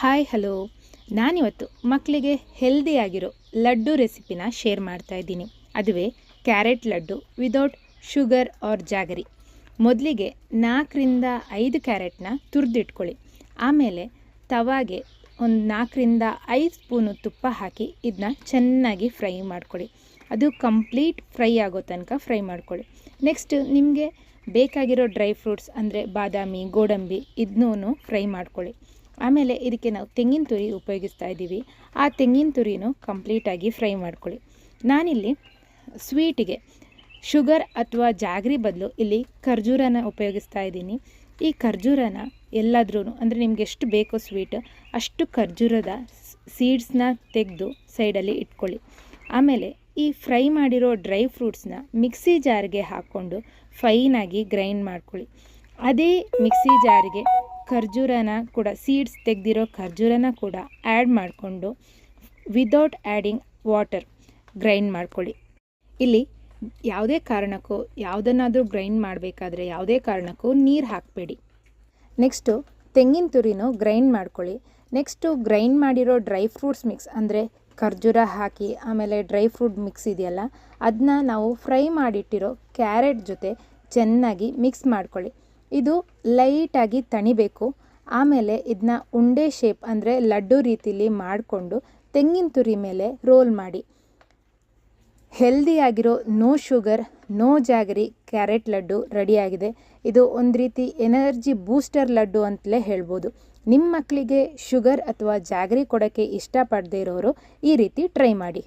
Hi hello, ನಾನಿವತ್ತು ಮಕ್ಕಳಿಗೆ ಹೆಲ್ದಿಯಾಗಿರೋ ಲಡ್ಡು ರೆಸಿಪಿನ ಶೇರ್ ಮಾಡ್ತಾ ಇದ್ದೀನಿ. ಅದುವೇ carrot laddu without sugar or jaggery. ಮೊದಲಿಗೆ 4ರಿಂದ 5 ಕ್ಯಾರೆಟ್ನ ತುರಿದಿಟ್ಕೊಳ್ಳಿ. ಆಮೇಲೆ ತವಾಗೆ ಒಂದು 4ರಿಂದ 5 ಸ್ಪೂನು ತುಪ್ಪ ಹಾಕಿ ಇದನ್ನ ಚೆನ್ನಾಗಿ ಫ್ರೈ ಮಾಡ್ಕೊಳ್ಳಿ. ಅದು ಕಂಪ್ಲೀಟ್ ಫ್ರೈ ಆಗೋ ತನಕ ಫ್ರೈ ಮಾಡ್ಕೊಳ್ಳಿ. ನೆಕ್ಸ್ಟ್ ನಿಮಗೆ ಬೇಕಾಗಿರೋ ಡ್ರೈ ಫ್ರೂಟ್ಸ್ ಅಂದರೆ ಬಾದಾಮಿ, ಗೋಡಂಬಿ ಇದನ್ನೂ ಫ್ರೈ ಮಾಡ್ಕೊಳ್ಳಿ. ಆಮೇಲೆ ಇದಕ್ಕೆ ನಾವು ತೆಂಗಿನ ತುರಿ ಉಪಯೋಗಿಸ್ತಾ ಇದ್ದೀವಿ. ಆ ತೆಂಗಿನ ತುರಿನೂ ಕಂಪ್ಲೀಟಾಗಿ ಫ್ರೈ ಮಾಡ್ಕೊಳ್ಳಿ. ನಾನಿಲ್ಲಿ ಸ್ವೀಟಿಗೆ ಶುಗರ್ ಅಥವಾ ಜಾಗರಿ ಬದಲು ಇಲ್ಲಿ ಖರ್ಜೂರನ ಉಪಯೋಗಿಸ್ತಾ ಇದ್ದೀನಿ. ಈ ಖರ್ಜೂರನ ಎಲ್ಲಾದ್ರೂ ಅಂದರೆ ನಿಮ್ಗೆ ಎಷ್ಟು ಬೇಕೋ ಸ್ವೀಟ್ ಅಷ್ಟು ಖರ್ಜೂರದ ಸೀಡ್ಸ್ನ ತೆಗೆದು ಸೈಡಲ್ಲಿ ಇಟ್ಕೊಳ್ಳಿ. ಆಮೇಲೆ ಈ ಫ್ರೈ ಮಾಡಿರೋ ಡ್ರೈ ಫ್ರೂಟ್ಸ್ನ ಮಿಕ್ಸಿ ಜಾರ್ಗೆ ಹಾಕ್ಕೊಂಡು ಫೈನಾಗಿ ಗ್ರೈಂಡ್ ಮಾಡ್ಕೊಳ್ಳಿ. ಅದೇ ಮಿಕ್ಸಿ ಜಾರಿಗೆ ಖರ್ಜೂರನ ಕೂಡ ಸೀಡ್ಸ್ ತೆಗೆದಿರೋ ಖರ್ಜೂರನ ಕೂಡ ಆ್ಯಡ್ ಮಾಡಿಕೊಂಡು ವಿದೌಟ್ ಆ್ಯಡಿಂಗ್ ವಾಟರ್ ಗ್ರೈಂಡ್ ಮಾಡ್ಕೊಳ್ಳಿ. ಇಲ್ಲಿ ಯಾವುದೇ ಕಾರಣಕ್ಕೂ ಯಾವುದನ್ನಾದರೂ ಗ್ರೈಂಡ್ ಮಾಡಬೇಕಾದ್ರೆ ಯಾವುದೇ ಕಾರಣಕ್ಕೂ ನೀರು ಹಾಕಬೇಡಿ. ನೆಕ್ಸ್ಟು ತೆಂಗಿನ ತುರಿನೂ ಗ್ರೈಂಡ್ ಮಾಡ್ಕೊಳ್ಳಿ. ನೆಕ್ಸ್ಟು ಗ್ರೈಂಡ್ ಮಾಡಿರೋ ಡ್ರೈ ಫ್ರೂಟ್ಸ್ ಮಿಕ್ಸ್ ಅಂದರೆ ಖರ್ಜೂರ ಹಾಕಿ ಆಮೇಲೆ ಡ್ರೈ ಫ್ರೂಟ್ ಮಿಕ್ಸ್ ಇದೆಯಲ್ಲ ಅದನ್ನ ನಾವು ಫ್ರೈ ಮಾಡಿಟ್ಟಿರೋ ಕ್ಯಾರೆಟ್ ಜೊತೆ ಚೆನ್ನಾಗಿ ಮಿಕ್ಸ್ ಮಾಡ್ಕೊಳ್ಳಿ. ಇದು ಲೈಟಾಗಿ ತಣಿಬೇಕು. ಆಮೇಲೆ ಇದನ್ನ ಉಂಡೆ ಶೇಪ್ ಅಂದರೆ ಲಡ್ಡು ರೀತಿಲಿ ಮಾಡಿಕೊಂಡು ತೆಂಗಿನ ತುರಿ ಮೇಲೆ ರೋಲ್ ಮಾಡಿ. ಹೆಲ್ದಿಯಾಗಿರೋ no sugar no jaggery carrot laddu ರೆಡಿಯಾಗಿದೆ. ಇದು ಒಂದು ರೀತಿ ಎನರ್ಜಿ ಬೂಸ್ಟರ್ ಲಡ್ಡು ಅಂತಲೇ ಹೇಳ್ಬೋದು. ನಿಮ್ಮ ಮಕ್ಕಳಿಗೆ ಶುಗರ್ ಅಥವಾ ಜಾಗರಿ ಕೊಡೋಕ್ಕೆ ಇಷ್ಟಪಡದೇ ಇರೋರು ಈ ರೀತಿ ಟ್ರೈ ಮಾಡಿ.